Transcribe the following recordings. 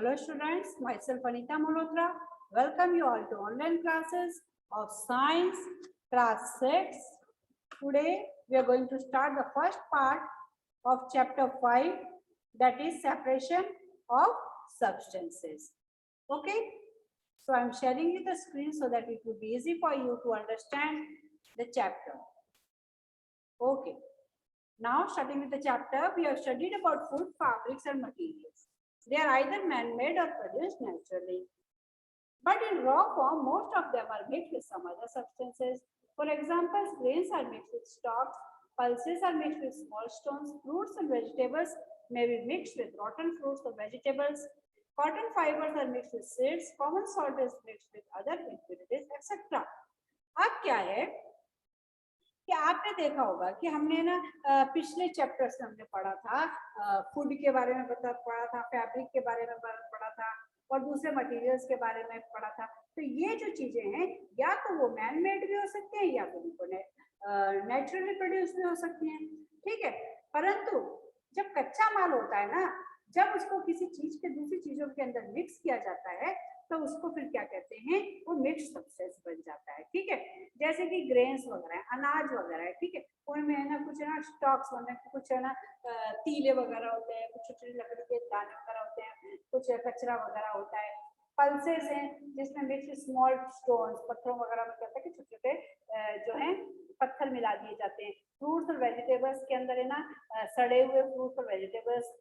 Hello students, myself Anita Malhotra. Welcome you all to online classes of science class 6. Today we are going to start the first part of chapter 5, that is separation of substances. Okay, so I am sharing you the screen so that it will be easy for you to understand the chapter. Okay, now starting with the chapter, we have studied about food, fabrics and materials. They are either man-made or produced naturally. But in raw form, most of them are mixed with some other substances. For example, grains are mixed with stalks, pulses are mixed with small stones, fruits and vegetables may be mixed with rotten fruits or vegetables. Cotton fibers are mixed with seeds, common salt is mixed with other impurities, etc. अब क्या है कि आपने देखा होगा कि हमने ना पिछले चैप्टर्स में हमने पढ़ा था, फूड के बारे में पढ़ा था, फैब्रिक के बारे में पढ़ा था और दूसरे मटेरियल्स के बारे में पढ़ा था। तो ये जो चीजें हैं या तो वो मैन मेड भी हो सकते हैं या फिर उनको नेचुरली प्रोड्यूस भी हो सकती हैं, ठीक है। परंतु जब कच्चा माल होता है ना, जब उसको किसी चीज के दूसरी चीजों के अंदर मिक्स किया जाता है तो उसको फिर क्या कहते हैं, वो मिक्स सब्सटेंस बन जाता है, ठीक है। जैसे कि ग्रेन्स वगैरह है, अनाज वगैरह है, ठीक है, उनमें है ना कुछ है ना स्टॉक्स बने, कुछ है ना तीले वगैरह होते हैं, कुछ छोटे लकड़ी के दाने वगैरह होते हैं, कुछ कचरा वगैरह होता है। पल्सेस हैं जिसमें मिक्स स्मॉल स्टोन्स, पत्थरों वगैरह में कहते हैं कि छोटे छोटे जो है पत्थर मिला दिए जाते हैं। फ्रूट्स और वेजिटेबल्स के अंदर है ना सड़े हुए फ्रूट्स और वेजिटेबल्स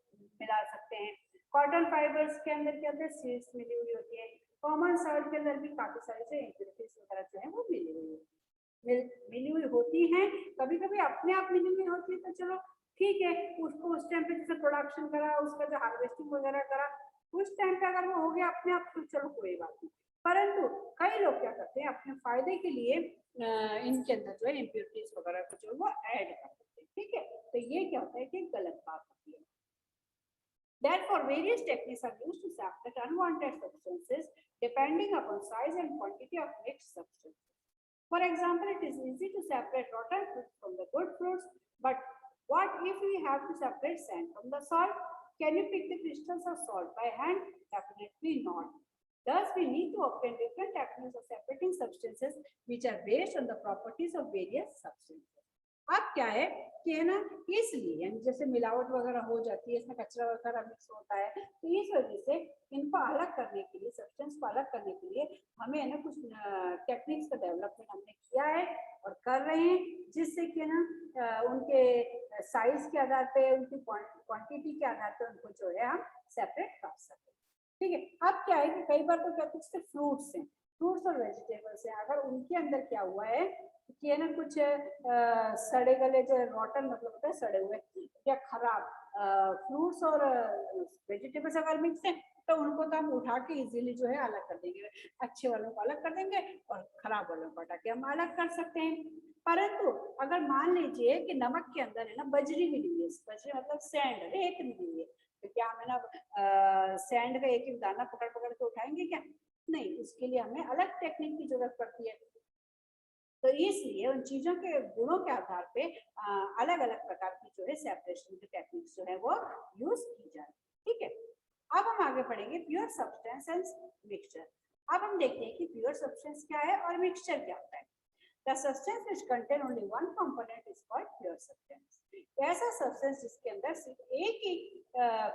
मिला सकते हैं। कॉटन फाइबर्स के अंदर क्या होता है, सीड्स मिली हुई होती है। कॉमन सॉल्ट के अंदर भी काफी सारी जो इम्प्योरिटीज वगैरह जो है वो मिली हुई होती हैं। कभी कभी अपने आप मिली हुई होती है तो चलो ठीक है, उसको उस टाइम पे जैसे प्रोडक्शन करा, उसका जो हार्वेस्टिंग वगैरह करा, उस टाइम पे अगर वो हो गया अपने आप तो चलो कोई बात नहीं। परंतु कई लोग क्या करते हैं अपने फायदे के लिए इनके अंदर जो है इम्प्योरिटीज वगैरह को जो वो ऐड कर देते हैं, ठीक है। तो ये क्या होता है कि गलत बात होती है। Therefore, various techniques are used to separate unwanted substances depending upon size and quantity of mixed substances. For example, it is easy to separate rotten fruits from the good fruits, but what if we have to separate sand from the salt? Can you pick the crystals of salt by hand? Definitely not. Thus, we need to obtain different techniques of separating substances which are based on the properties of various substances. अब क्या है कि है ना, इसलिए जैसे मिलावट वगैरह हो जाती है, इसमें कचरा वगैरह मिक्स होता है, तो इस वजह से इनको अलग करने के लिए, सब्सटेंस को अलग करने के लिए हमें है ना कुछ टेक्निक्स का डेवलपमेंट हमने किया है और कर रहे हैं, जिससे कि ना उनके साइज के आधार पे, उनकी क्वांटिटी के आधार पे उनको जो है हम सेपरेट कर सकते हैं, ठीक है। अब क्या है कि कई बार तो क्या कुछ फ्रूट्स हैं, फ्रूट्स और वेजिटेबल्स हैं, अगर उनके अंदर क्या हुआ है कि है ना कुछ सड़े गले जो रॉटन मतलब होता है सड़े हुए या खराब फ्रूट्स और वेजिटेबल्स अगर मिक्स है तो उनको तो हम उठा के इजीली जो है अलग कर देंगे, अच्छे वालों को अलग कर देंगे और खराब वालों को हटा के हम अलग कर सकते हैं। परंतु अगर मान लीजिए कि नमक के अंदर है ना बजरी मिली हुई है, बजरी मतलब सैंड रेत मिली हुई है, तो क्या हमें ना सैंड का एक एक दाना पकड़ पकड़ के उठाएंगे क्या? नहीं, उसके लिए हमें अलग टेक्निक की जरूरत पड़ती है। तो इसलिए उन चीजों के गुणों के आधार पे अलग अलग प्रकार की जो है सेपरेशन की टेक्निक्स जो है वो यूज की जाए, ठीक है। अब हम आगे पढ़ेंगे प्योर सब्सटेंस एंड मिक्सचर। अब हम देखते हैं कि प्योर सब्सटेंस क्या है और मिक्सचर क्या होता है। The substance which contain only one component is called pure substance. ऐसा सब्सटेंस जिसके अंदर सिर्फ एक ही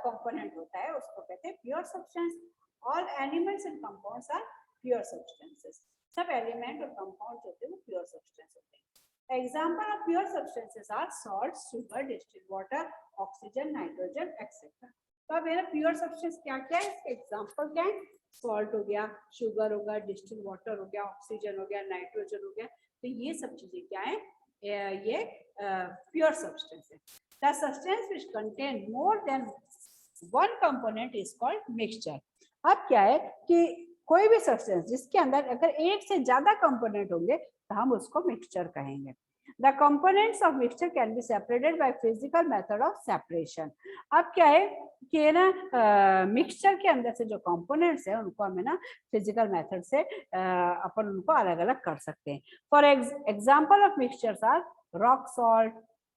कंपोनेंट होता है उसको कहते हैं pure substance. All elements and compounds are pure substances. सब एलिमेंट और कंपाउंड होते हैं वो प्योर सब्सटेंस होते हैं। Example of pure substances are salt, sugar, distilled water, oxygen, nitrogen etcetera. तो अब प्योर सब्सटेंस क्या क्या है, इसके एग्जांपल क्या है, सॉल्ट हो गया, शुगर हो गया, डिस्टिल्ड वाटर हो गया, ऑक्सीजन हो गया, नाइट्रोजन हो गया। तो ये सब चीजें क्या है, ये प्योर सब्सटेंस है। The substance which contain more than one component is called mixture. अब क्या है कि कोई भी सब्सटेंस जिसके अंदर अगर एक से ज्यादा कंपोनेंट होंगे तो हम उसको मिक्सचर कहेंगे। The components of mixture can be separated by physical method of separation. अब क्या है कि ना मिक्सचर के अंदर से जो कंपोनेंट्स है उनको हमें ना फिजिकल मेथड से अपन उनको अलग अलग कर सकते हैं। For example of mixtures are rock salt,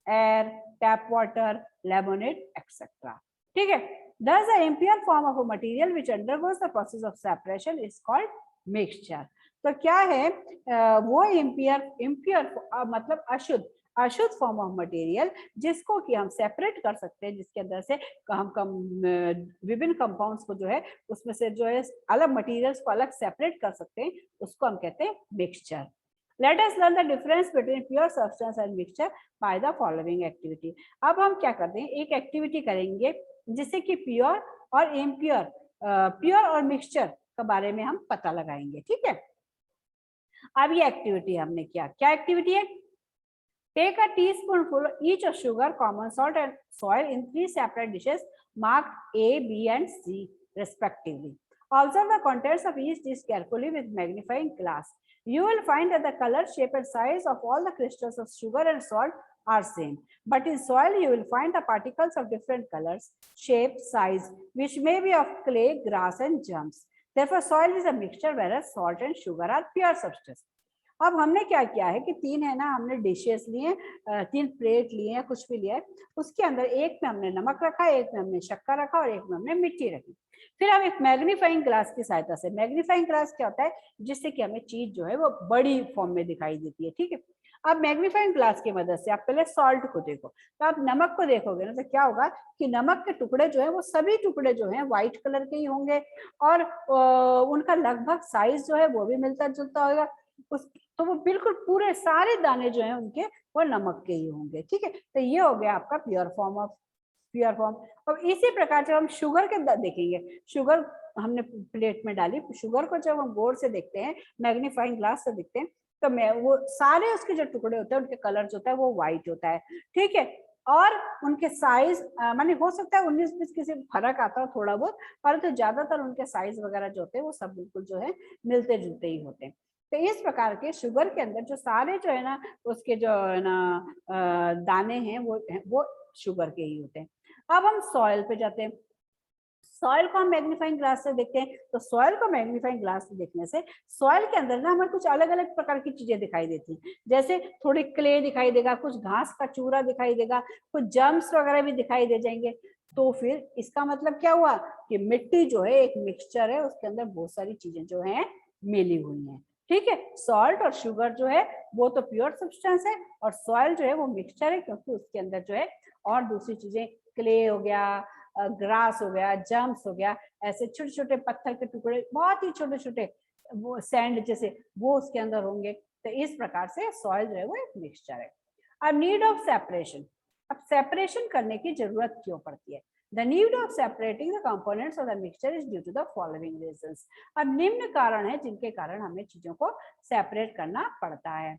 air, tap water, lemonade etcetera, ठीक है। Thus the impure form of a material which undergoes the process of separation is called mixture. तो क्या है वो इम्प्योर मतलब अशुद्ध फॉर्म ऑफ मटेरियल जिसको कि हम सेपरेट कर सकते हैं, जिसके अंदर से हम विभिन्न कंपाउंड्स को जो है उसमें से जो है अलग मटेरियल्स को अलग सेपरेट कर सकते हैं, उसको हम कहते हैं mixture. Let us learn the difference between pure substance and mixture by the following activity. अब हम क्या करते हैं, एक एक्टिविटी करेंगे जिससे कि प्योर और इम्प्योर, प्योर और मिक्सचर के बारे में हम पता लगाएंगे। ठीक है, अब ये एक्टिविटी हमने क्या एक्टिविटी है, take a teaspoonful each of sugar, common salt and soil in 3 separate dishes marked A, B and C respectively. Observe the contents of each dish carefully with magnifying glass. You will find that the color, shape and size of all the crystals of sugar and salt are same. But in soil, you will find the particles of different colors, shape, size, which may be of clay, grass and germs. Therefore, soil is a mixture, whereas salt and sugar are pure substance. अब हमने क्या किया है कि तीन है ना, हमने डिशेस लिए, 3 प्लेट लिए हैं, कुछ भी लिया है, उसके अंदर एक में हमने नमक रखा, एक में हमने शक्कर रखा और एक में हमने मिट्टी रखी। फिर हम एक मैग्नीफाइंग ग्लास की सहायता से, मैग्नीफाइंग ग्लास क्या होता है, जिससे कि हमें चीज जो है वो बड़ी फॉर्म में दिखाई देती है। ठीक है, अब मैग्नीफाइंग ग्लास की मदद से आप पहले सॉल्ट को देखो, तो आप नमक को देखोगे ना, तो क्या होगा कि नमक के टुकड़े जो है वो सभी टुकड़े जो है व्हाइट कलर के ही होंगे और उनका लगभग साइज जो है वो भी मिलता जुलता होगा, तो वो बिल्कुल पूरे सारे दाने जो हैं उनके वो नमक के ही होंगे। ठीक है, तो ये हो गया आपका प्योर फॉर्म। और इसी प्रकार जब हम शुगर के देखेंगे, शुगर हमने प्लेट में डाली, शुगर को जब हम गौर से देखते हैं, मैग्नीफाइंग ग्लास से देखते हैं, तो मैं वो सारे उसके जो टुकड़े होते हैं उनके कलर जो होता है वो व्हाइट होता है। ठीक है, और उनके साइज माने हो सकता है 19-20 किसी फर्क आता हो थोड़ा बहुत, परंतु ज्यादातर उनके साइज वगैरह जो होते हैं वो सब बिल्कुल जो है मिलते जुलते ही होते हैं। तो इस प्रकार के शुगर के अंदर जो सारे जो है ना उसके जो है ना दाने हैं वो शुगर के ही होते हैं। अब हम सॉइल पे जाते हैं, सॉइल को हम मैग्नीफाइंग ग्लास से देखते हैं, तो सॉइल को मैग्नीफाइंग ग्लास से देखने से सॉइल के अंदर ना हमें कुछ अलग अलग प्रकार की चीजें दिखाई देती हैं, जैसे थोड़ी क्ले दिखाई देगा, कुछ घास का चूरा दिखाई देगा, कुछ जर्म्स वगैरह भी दिखाई दे जाएंगे। तो फिर इसका मतलब क्या हुआ कि मिट्टी जो है एक मिक्सचर है, उसके अंदर बहुत सारी चीजें जो है मिली हुई हैं। ठीक है, सॉल्ट और शुगर जो है वो तो प्योर सब्सटेंस है और सॉइल जो है वो मिक्सचर है, क्योंकि उसके अंदर जो है और दूसरी चीजें, क्ले हो गया, ग्रास हो गया, जम्स हो गया, ऐसे छोटे छोटे पत्थर के टुकड़े, बहुत ही छोटे छोटे वो सैंड जैसे, वो उसके अंदर होंगे। तो इस प्रकार से सॉइल जो है वो एक मिक्सचर है। अब नीड ऑफ सेपरेशन, अब सेपरेशन करने की जरूरत क्यों पड़ती है? The need of separating the components of the mixture is due to the following reasons. अब निम्न कारण है जिनके कारण हमें चीजों को सेपरेट करना पड़ता है।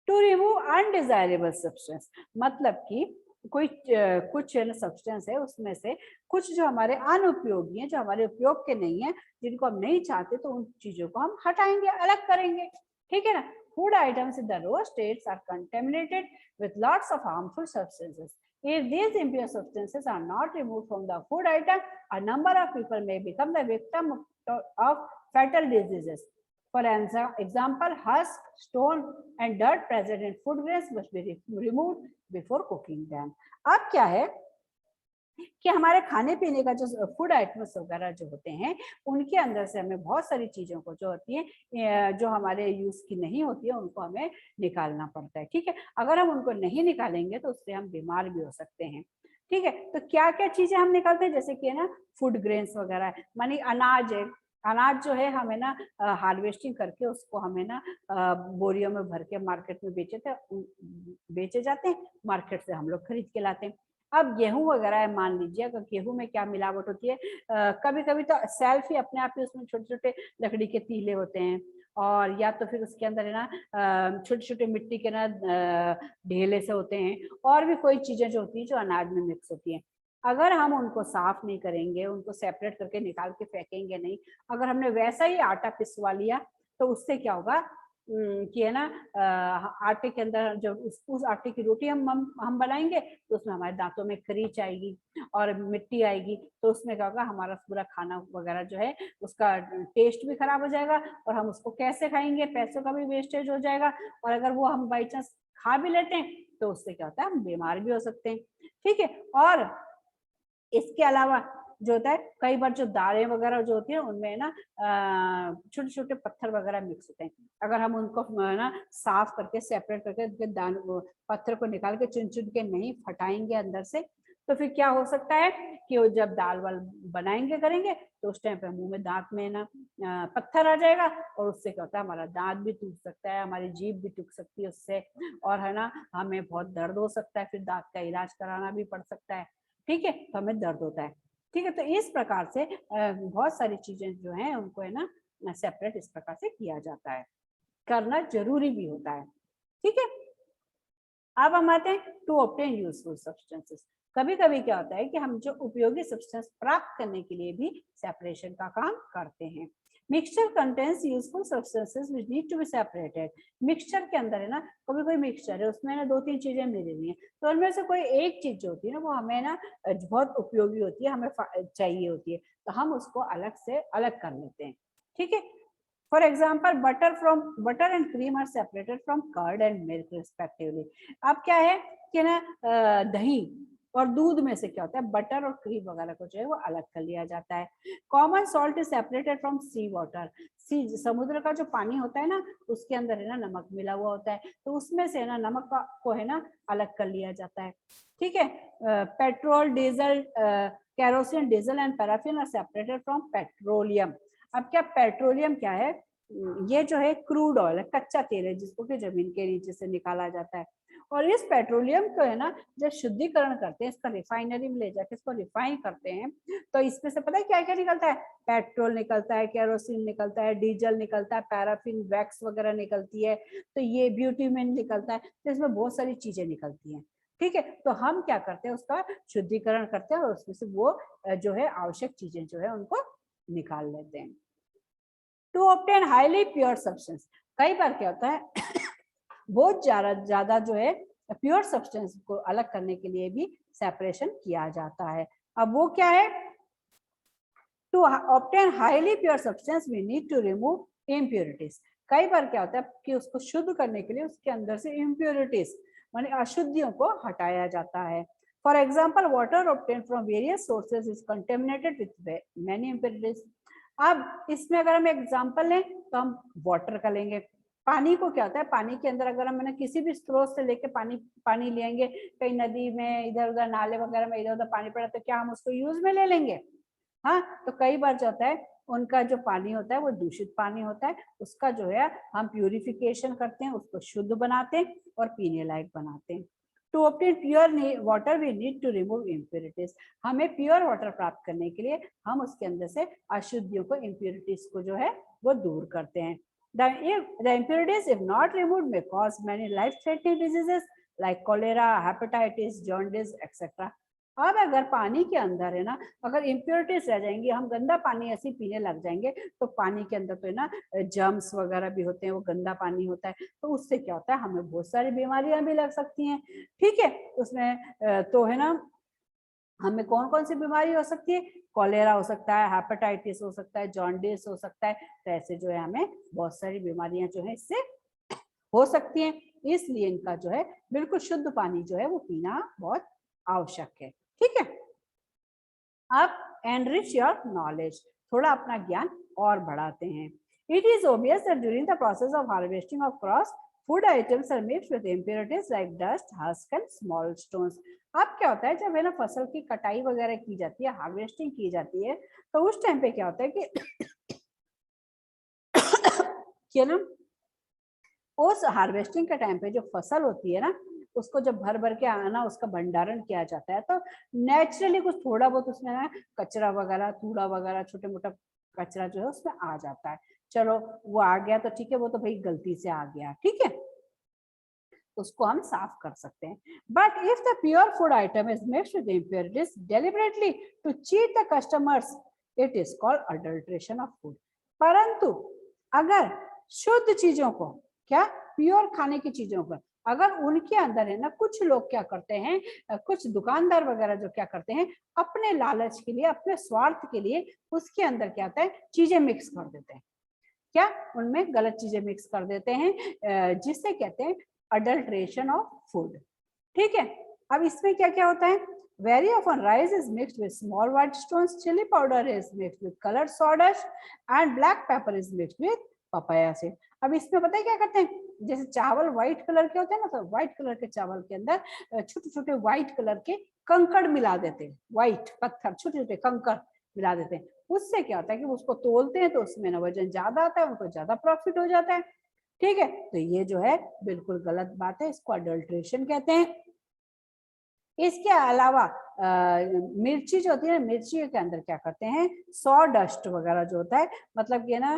To remove undesirable substance, मतलब कि कोई कुछ सब्सटेंस है उसमें से कुछ जो हमारे अनुपयोगी हैं, जो हमारे उपयोग के नहीं है, जिनको हम नहीं चाहते, तो उन चीजों को हम हटाएंगे, अलग करेंगे। ठीक है ना, food items in the raw states are contaminated with lots of harmful substances. If these impure substances are not removed from the food item, a number of people may become the victim of fatal diseases. For example, husk, stone and dirt present in food grains must be removed before cooking them. अब क्या है कि हमारे खाने पीने का जो food items वगैरह जो होते हैं, उनके अंदर से हमें बहुत सारी चीजों को जो होती है, जो हमारे यूज की नहीं होती है, उनको हमें निकालना पड़ता है। ठीक है, अगर हम उनको नहीं निकालेंगे तो उससे हम बीमार भी हो सकते हैं। ठीक है, तो क्या क्या चीजें हम निकालते हैं, जैसे कि ना फूड ग्रेन्स वगैरह, मानी अनाज है, अनाज जो है हमें ना हार्वेस्टिंग करके उसको हमें ना बोरियों में भर के मार्केट में बेचे जाते हैं, मार्केट से हम लोग खरीद के लाते हैं। अब गेहूं वगैरह है, मान लीजिए अगर गेहूं में क्या मिलावट होती है, कभी कभी तो सेल्फ ही अपने आप ही उसमें छोटे छोटे लकड़ी के तीले होते हैं, और या तो फिर उसके अंदर है ना छोटे छोटे मिट्टी के ना ढेले से होते हैं, और भी कोई चीजें जो होती है जो अनाज में मिक्स होती हैं। अगर हम उनको साफ नहीं करेंगे, उनको सेपरेट करके निकाल के फेंकेंगे नहीं, अगर हमने वैसा ही आटा पिसवा लिया, तो उससे क्या होगा कि है ना आटे के अंदर जब उस आटे की रोटी हम बनाएंगे, तो उसमें हमारे दांतों में खरीच आएगी और मिट्टी आएगी, तो उसमें क्या होगा, हमारा पूरा खाना वगैरह जो है उसका टेस्ट भी खराब हो जाएगा, और हम उसको कैसे खाएंगे, पैसों का भी वेस्टेज हो जाएगा, और अगर वो हम बाई चांस खा भी लेते हैं तो उससे क्या होता है, हम बीमार भी हो सकते हैं। ठीक है, और इसके अलावा जो होता है कई बार जो दालें वगैरह जो होती है उनमें ना छोटे छोटे पत्थर वगैरह मिक्स होते हैं। अगर हम उनको ना साफ करके सेपरेट करके उनके दान पत्थर को निकाल के चुन चुन के नहीं फटाएंगे अंदर से, तो फिर क्या हो सकता है कि वो जब दाल वाल बनाएंगे करेंगे तो उस टाइम पे मुंह में दांत में ना पत्थर आ जाएगा, और उससे क्या होता है हमारा दांत भी टूट सकता है, हमारी जीभ भी टूट सकती है उससे, और है ना हमें बहुत दर्द हो सकता है, फिर दांत का इलाज कराना भी पड़ सकता है। ठीक है, तो हमें दर्द होता है। ठीक है, तो इस प्रकार से बहुत सारी चीजें जो हैं उनको है ना सेपरेट इस प्रकार से किया जाता है, करना जरूरी भी होता है। ठीक है, अब हम आते हैं टू ऑब्टेन यूजफुल सब्सटेंसेस। कभी कभी क्या होता है कि हम जो उपयोगी सब्सटेंस प्राप्त करने के लिए भी सेपरेशन का काम करते हैं। Mixture contains useful substances which need to be separated. Mixture के अंदर है ना, कभी कोई मिक्सचर है उसमें ना दो तीन चीजें मिली हुई हैं, तो उनमें से कोई एक चीज जो होती है ना वो हमें ना बहुत उपयोगी होती है, हमें चाहिए होती है, तो हम उसको अलग से अलग कर लेते हैं। ठीक है, for example butter and cream are separated from curd and milk respectively। अब क्या है कि ना दही और दूध में से क्या होता है बटर और क्रीम वगैरह को जो है वो अलग कर लिया जाता है। Common salt is separated from sea water. Sea समुद्र का जो पानी होता है ना उसके अंदर है ना नमक मिला हुआ होता है, तो उसमें से ना नमक को है ना अलग कर लिया जाता है। ठीक है, petrol diesel kerosene diesel and paraffin are separated from petroleum. अब क्या पेट्रोलियम क्या है, ये जो है क्रूड ऑयल है, कच्चा तेल है जिसको कि जमीन के नीचे से निकाला जाता है, और इस पेट्रोलियम को है ना जब शुद्धिकरण करते हैं इसका रिफाइनरी में ले जाके इसको रिफाइन करते हैं, तो इसमें से पता है क्या क्या निकलता है, पेट्रोल निकलता है, केरोसिन निकलता है, डीजल निकलता है, पैराफिन वैक्स वगैरह निकलती है, तो ये ब्यूटीमेन निकलता है, तो इसमें बहुत सारी चीजें निकलती हैं। ठीक है, तो हम क्या करते हैं उसका शुद्धिकरण करते हैं और उसमें से वो जो है आवश्यक चीजें जो है उनको निकाल लेते हैं। To obtain highly pure substance, कई बार क्या होता है बहुत ज्यादा जो है प्योर सब्सटेंस को अलग करने के लिए भी सेपरेशन किया जाता है। अब वो क्या है, to obtain highly pure substance we need to remove impurities. कई बार क्या होता है कि उसको शुद्ध करने के लिए उसके अंदर से इम्प्योरिटीज माने अशुद्धियों को हटाया जाता है। For example water obtain from various sources is contaminated with many impurities. अब इसमें अगर हम एग्जाम्पल लें तो हम वाटर का लेंगे। पानी को क्या होता है, पानी के अंदर अगर हम किसी भी स्रोत से लेके पानी लेंगे, कहीं नदी में इधर उधर नाले वगैरह में इधर उधर पानी पड़ा तो क्या हम उसको यूज में ले लेंगे? हाँ, तो कई बार जो होता है उनका जो पानी होता है वो दूषित पानी होता है, उसका जो है हम प्यूरिफिकेशन करते हैं, उसको शुद्ध बनाते हैं और पीने लायक बनाते हैं। To obtain pure water we need to remove impurities. हमें प्योर वाटर प्राप्त करने के लिए हम उसके अंदर से अशुद्धियों को इम्प्योरिटीज को जो है वो दूर करते हैं। The impurities if not removed may cause many life-threatening diseases like cholera, hepatitis, jaundice, etc. अब अगर पानी के अंदर है ना अगर इम्प्योरिटीज रह जाएंगी, हम गंदा पानी ऐसे पीने लग जाएंगे, तो पानी के अंदर तो है ना जर्म्स वगैरह भी होते हैं, वो गंदा पानी होता है, तो उससे क्या होता है हमें बहुत सारी बीमारियां भी लग सकती हैं। ठीक है, उसमें तो है ना हमें कौन कौन सी बीमारी हो सकती है, कॉलेरा हो सकता है, हेपेटाइटिस हो सकता है, जॉन्डिस हो सकता है, तो ऐसे जो है हमें बहुत सारी बीमारियां जो है इससे हो सकती हैं, इसलिए इनका जो है बिल्कुल शुद्ध पानी जो है वो पीना बहुत आवश्यक है। ठीक है, अब एनरिच योर नॉलेज, थोड़ा अपना ज्ञान और बढ़ाते हैं। It is obvious that during the process of harvesting of crops food items are mixed with impurities like dust, husk and small stones. अब क्या होता है जब है ना फसल की कटाई वगैरह की जाती है, हार्वेस्टिंग की जाती है, तो उस टाइम पे क्या होता है कि ना उस हार्वेस्टिंग के टाइम पे जो फसल होती है ना उसको जब भर भर के आना उसका भंडारण किया जाता है, तो नेचुरली कुछ थोड़ा बहुत उसमें ना कचरा वगैरह कूड़ा वगैरह छोटे मोटा कचरा जो है उसमें आ जाता है। चलो वो आ गया तो ठीक है, वो तो भाई गलती से आ गया, ठीक है, उसको हम साफ कर सकते हैं। But if the pure food item is mixed with impurities deliberately to cheat the customers, it is called adulteration of food. परंतु अगर शुद्ध चीजों को, क्या प्योर खाने की चीजों को, अगर उनके अंदर है ना कुछ लोग क्या करते हैं, कुछ दुकानदार वगैरह जो क्या करते हैं अपने लालच के लिए, अपने स्वार्थ के लिए उसके अंदर क्या होता है चीजें मिक्स कर देते हैं, क्या उनमें गलत चीजें मिक्स कर देते हैं, जिससे कहते हैं अडल्ट्रेशन ऑफ फूड। ठीक है, अब इसमें क्या क्या होता है, Very often rice is mixed with small white stones, chili powder is mixed with colored sawdust and black pepper is mixed with papaya seed. अब इसमें पता है क्या करते हैं, जैसे चावल व्हाइट कलर के होते हैं ना, तो व्हाइट कलर के चावल के अंदर छोटे छोटे व्हाइट कलर के कंकड़ मिला देते हैं, व्हाइट पत्थर छोटे छोटे कंकड़ मिला देते हैं। उससे क्या होता है कि उसको तोलते हैं तो उसमें ना वजन ज्यादा आता है, उनको ज्यादा प्रॉफिट हो जाता है। ठीक है, तो ये जो है बिल्कुल गलत बात है, इसको अडल्ट्रेशन कहते हैं। इसके अलावा मिर्ची जो होती है, मिर्ची के अंदर क्या करते हैं, सॉ डस्ट वगैरह जो होता है, मतलब कि ना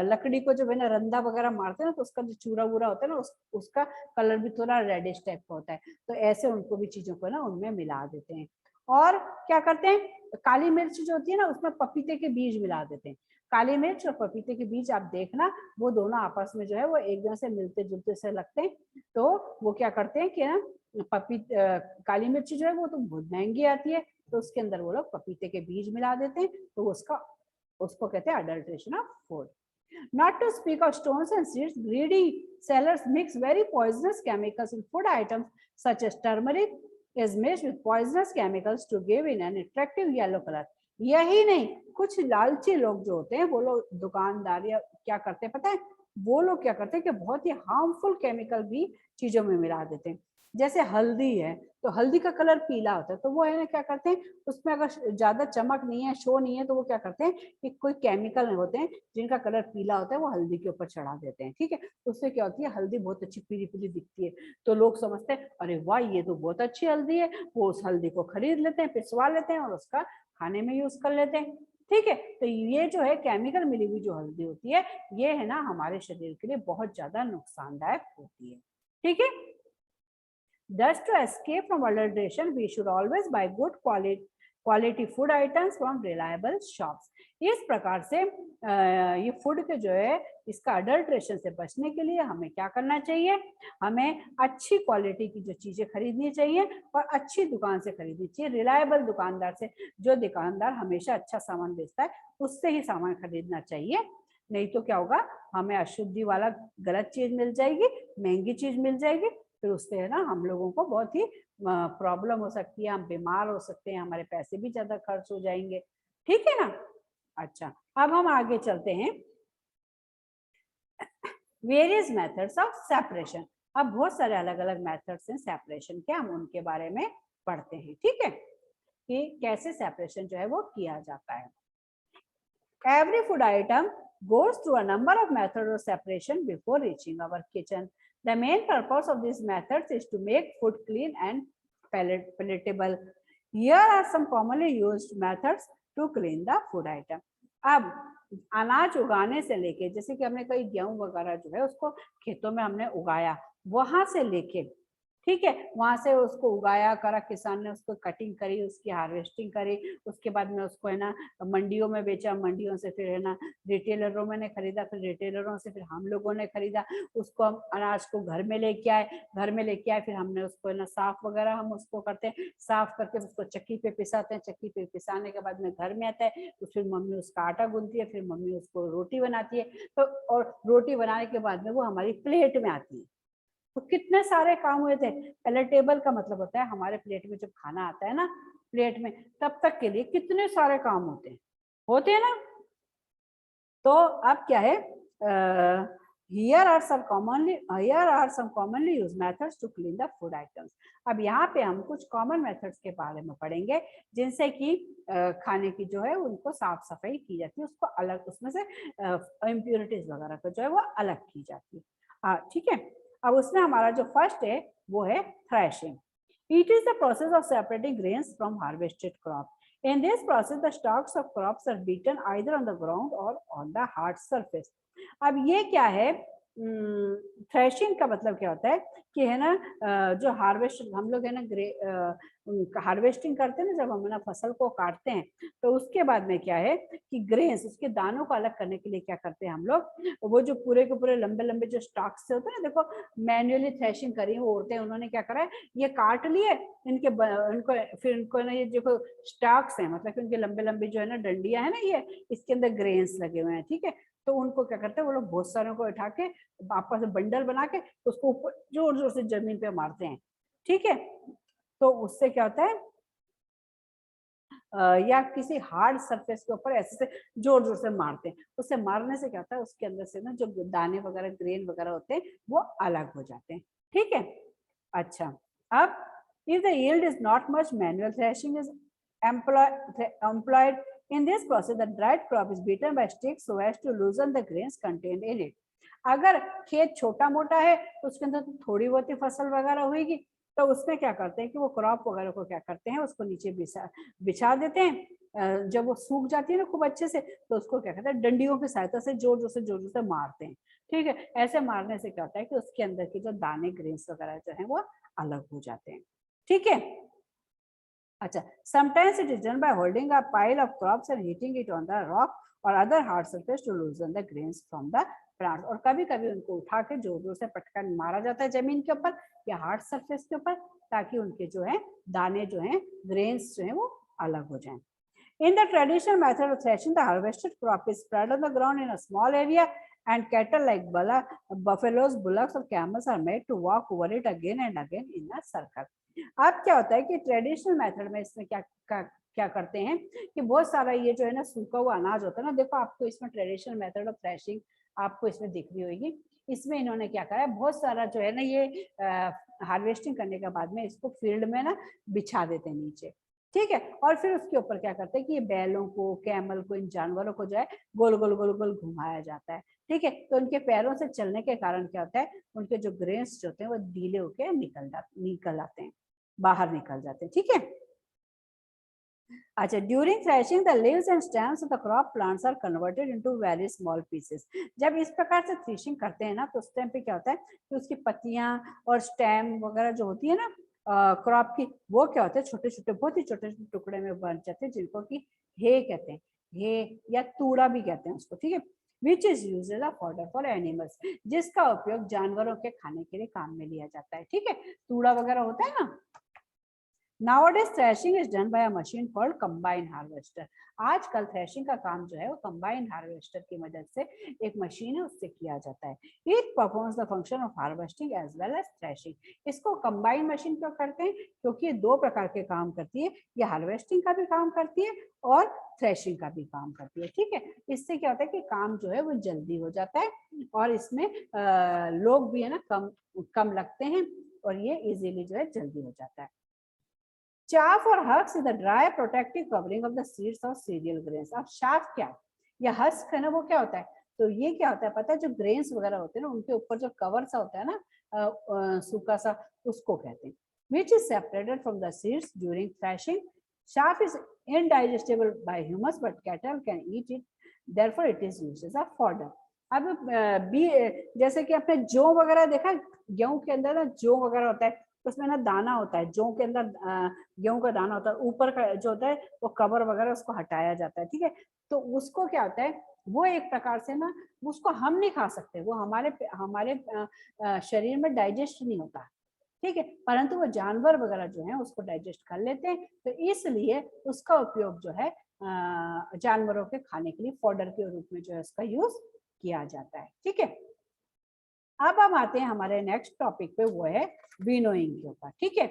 लकड़ी को जब है ना रंधा वगैरह मारते हैं ना, तो उसका जो चूरा वूरा होता है ना, उसका कलर भी थोड़ा रेडिश टाइप का होता है, तो ऐसे उनको भी चीजों को ना उनमें मिला देते हैं। और क्या करते हैं, काली मिर्च जो होती है ना, उसमें पपीते के बीज मिला देते हैं। काली मिर्च और पपीते के बीज आप देखना, वो दोनों आपस में जो है वो एक दूसरे से मिलते जुलते से लगते हैं, तो वो क्या करते हैं कि ना काली मिर्ची जो है वो तो बहुत महंगी आती है, तो उसके अंदर वो लोग पपीते के बीज मिला देते हैं, तो उसको कहते हैं adulteration of food. Not to speak of stones and seeds, greedy sellers mix very poisonous chemicals in food items such as turmeric is mixed with poisonous chemicals to give in an attractive yellow color. यही नहीं, कुछ लालची लोग जो होते हैं, वो लोग दुकानदार या क्या करते हैं पता है, वो लोग क्या करते हैं कि बहुत ही हार्मफुल केमिकल भी चीजों में मिला देते हैं। जैसे हल्दी है, तो हल्दी का कलर पीला होता है, तो वो है ना क्या करते हैं, उसमें अगर ज्यादा चमक नहीं है, शो नहीं है, तो वो क्या करते हैं कि कोई केमिकल होते हैं जिनका कलर पीला होता है, वो हल्दी के ऊपर चढ़ा देते हैं। ठीक है, उससे क्या होती है, हल्दी बहुत अच्छी पीली पीली दिखती है, तो लोग समझते हैं अरे वाह ये तो बहुत अच्छी हल्दी है, वो उस हल्दी को खरीद लेते हैं, पिसवा लेते हैं और उसका खाने में यूज कर लेते हैं। ठीक है, तो ये जो है केमिकल मिली हुई जो हल्दी होती है, ये है ना हमारे शरीर के लिए बहुत ज्यादा नुकसानदायक होती है। ठीक है, thus to escape from adulteration we should always buy good quality food items from reliable shops. इस प्रकार से ये फूड के जो है इसका अडल्ट्रेशन से बचने के लिए हमें क्या करना चाहिए, हमें अच्छी क्वालिटी की जो चीजें खरीदनी चाहिए और अच्छी दुकान से खरीदनी चाहिए, रिलायबल दुकानदार से, जो दुकानदार हमेशा अच्छा सामान बेचता है उससे ही सामान खरीदना चाहिए। नहीं तो क्या होगा, हमें अशुद्धि वाला गलत चीज मिल जाएगी, महंगी चीज मिल जाएगी, फिर उससे है ना हम लोगों को बहुत ही प्रॉब्लम हो सकती है, हम बीमार हो सकते हैं, हमारे पैसे भी ज्यादा खर्च हो जाएंगे। ठीक है ना। अच्छा, अब हम आगे चलते हैं, वेरियस मेथड्स ऑफ सेपरेशन। अब बहुत सारे अलग अलग मेथड्स हैं सेपरेशन के, हम उनके बारे में पढ़ते हैं। ठीक है, कि कैसे सेपरेशन जो है वो किया जाता है। Every food item goes through a number of methods of separation before reaching our kitchen. The main purpose of these methods is to make food clean and palatable. Here are some commonly used methods to clean the food item. अब अनाज उगाने से लेके, जैसे कि हमने कई गेहूं वगैरह जो है उसको खेतों में हमने उगाया, वहां से लेके, ठीक है, वहां से उसको उगाया करा, किसान ने उसको कटिंग करी, उसकी हार्वेस्टिंग करी, उसके बाद में उसको है ना मंडियों में बेचा, मंडियों से फिर है ना रिटेलरों में ने खरीदा, फिर रिटेलरों से फिर हम लोगों ने खरीदा, उसको हम अनाज को घर में लेके आए, घर में लेके आए फिर हमने उसको है ना साफ वगैरह हम उसको करते हैं, साफ करके उसको चक्की पे पिसाते हैं, चक्की पे पिसाने के बाद में घर में आता है, तो फिर मम्मी उसका आटा गूंथती है, फिर मम्मी उसको रोटी बनाती है, तो और रोटी बनाने के बाद में वो हमारी प्लेट में आती है। तो कितने सारे काम हुए थे। पहले टेबल का मतलब होता है हमारे प्लेट में जब खाना आता है ना प्लेट में, तब तक के लिए कितने सारे काम होते हैं ना। तो अब क्या है, here are some commonly used methods to clean the food items. अब यहाँ पे हम कुछ कॉमन मेथड्स के बारे में पढ़ेंगे जिनसे कि खाने की जो है उनको साफ सफाई की जाती है, उसको अलग, उसमें से इम्प्योरिटीज वगैरह को जो है वो अलग की जाती है। ठीक है, अब उसमें हमारा जो फर्स्ट है वो है threshing. It is the process of separating grains from harvested crop. In this process, the stalks of crops are beaten either on the ground or on the hard surface. अब ये क्या है, थ्रेशिंग का मतलब क्या होता है कि है ना जो हार्वेस्ट हम लोग है ना हार्वेस्टिंग करते हैं ना, जब हम ना फसल को काटते हैं, तो उसके बाद में क्या है कि ग्रेन्स, उसके दानों को अलग करने के लिए क्या करते हैं हम लोग, वो जो पूरे के पूरे लंबे लंबे जो स्टॉक्स से होते हैं ना, देखो मैन्युअली थ्रेशिंग करी वो औरतें, उन्होंने क्या करा है, ये काट लिए इनको फिर इनको ना ये जो स्टॉक्स हैं, मतलब कि उनके लंबे लंबे जो है ना डंडियां है ना, ये इसके अंदर ग्रेन्स लगे हुए हैं। ठीक है, तो उनको क्या करते हैं वो लोग बहुत सारों को उठा के आपस में बंडल बना के उसको ऊपर जोर जोर से जमीन पे मारते हैं। ठीक है, तो उससे क्या होता है या किसी हार्ड सरफेस के ऊपर ऐसे से जोर जोर से मारते हैं। उससे मारने से क्या होता है, उसके अंदर से ना जो दाने वगैरह ग्रेन वगैरह होते हैं वो अलग हो जाते हैं। ठीक है, अच्छा अब if the yield is not much, manual threshing is employed. In this process, the dried crop is beaten by sticks so as to loosen the grains contained in it. अगर खेत छोटा मोटा है तो उसके अंदर तो थोड़ी बहुत ही फसल वगैरह होगी, तो उसमें क्या करते हैं कि वो क्रॉप वगैरह को क्या करते हैं, उसको नीचे बिछा देते हैं। जब वो सूख जाती है ना खूब अच्छे से, तो उसको क्या कहते हैं, डंडियों की सहायता से जोर जोर से मारते हैं। ठीक है, ऐसे मारने से क्या होता है कि उसके अंदर के जो दाने ग्रेन्स वगैरह जो है वो अलग हो जाते हैं। ठीक है, अच्छा sometimes it is done by holding a pile of crops and hitting it on the rock or other hard surface to loosen the grains from the plants. और कभी कभी उनको उठा के जोर जोर से पटकन मारा जाता है जमीन के ऊपर या हार्ड सरफेस के ऊपर, ताकि उनके जो है दाने जो है ग्रेन्स जो है वो अलग हो जाएं। In the traditional method of threshing, the harvested crop is spread on the ground in a small area, and cattle like buffaloes, bullocks or camels are made to walk over it again and again in a circle. अब क्या होता है कि traditional method में इसमें क्या करते हैं कि बहुत सारा ये जो है ना सूखा हुआ अनाज होता है ना, देखो आपको इसमें ट्रेडिशनल मेथड ऑफ थ्रेशिंग आपको इसमें दिख रही होगी। इसमें इन्होंने क्या करा है, बहुत सारा जो है ना ये हार्वेस्टिंग करने के बाद में इसको फील्ड में ना बिछा देते हैं नीचे। ठीक है, और फिर उसके ऊपर क्या करते हैं कि ये बैलों को, कैमल को, इन जानवरों को जो है गोल गोल गोल गोल घुमाया जाता है। ठीक है, तो उनके पैरों से चलने के कारण क्या होता है, उनके जो ग्रेन्स जो होते हैं वो ढीले होकर निकल आते हैं, बाहर निकल जाते हैं। ठीक है, अच्छा during threshing the leaves and stems of the crop plants are converted into very small pieces. जब इस प्रकार से थ्रेशिंग करते हैं ना, तो उस टाइम पे क्या होता है कि उसकी पत्तियां और स्टेम वगैरह जो होती है ना क्रॉप की, वो क्या होते हैं छोटे छोटे, बहुत ही छोटे छोटे टुकड़े में बन जाते हैं, जिनको कि हे कहते हैं, हे या तूड़ा भी कहते हैं उसको। ठीक है, which is used as a fodder for animals, जिसका उपयोग जानवरों के खाने के लिए काम में लिया जाता है। ठीक है, तूड़ा वगैरह होता है ना। Nowadays threshing is done by a machine called combine harvester. आजकल थ्रेशिंग का काम जो है वो कंबाइन हार्वेस्टर की मदद से एक मशीन है उससे किया जाता है। It performs the function of harvesting as well as threshing. इसको कंबाइन मशीन क्यों करते हैं, क्योंकि ये दो प्रकार के काम करती है, ये हार्वेस्टिंग का भी काम करती है और थ्रेशिंग का भी काम करती है। ठीक है, इससे क्या होता है कि काम जो है वो जल्दी हो जाता है और इसमें लोग भी है ना कम लगते हैं और ये इजीली जो है जल्दी हो जाता है। Chaff or husks is the dry protective covering of the seeds of cereal grains. अब chaff क्या है या husk है ना, वो क्या होता है, तो ये क्या होता है पता है, जो ग्रेन्स वगैरह होते हैं ना उनके ऊपर जो कवर सा होता है ना सूखा सा, उसको कहते हैं। Which is separated from the seeds during threshing. Chaff is indigestible by humans, but cattle can eat it. Therefore, it is used as a fodder. अब जैसे कि आपने जौ वगैरह देखा, गेहूं के अंदर ना जौ वगैरह होता है, उसमें ना दाना होता है, जौ के अंदर गेहूं का दाना होता है, ऊपर का जो होता है वो कवर वगैरह उसको हटाया जाता है। ठीक है, तो उसको क्या होता है, वो एक प्रकार से ना उसको हम नहीं खा सकते, वो हमारे हमारे शरीर में डाइजेस्ट नहीं होता। ठीक है, परंतु वो जानवर वगैरह जो है उसको डाइजेस्ट कर लेते हैं, तो इसलिए उसका उपयोग जो है जानवरों के खाने के लिए फॉडर के रूप में जो है उसका यूज किया जाता है। ठीक है, अब हम आते हैं हमारे नेक्स्ट टॉपिक पे, वो है विनोइंग के ऊपर। ठीक है,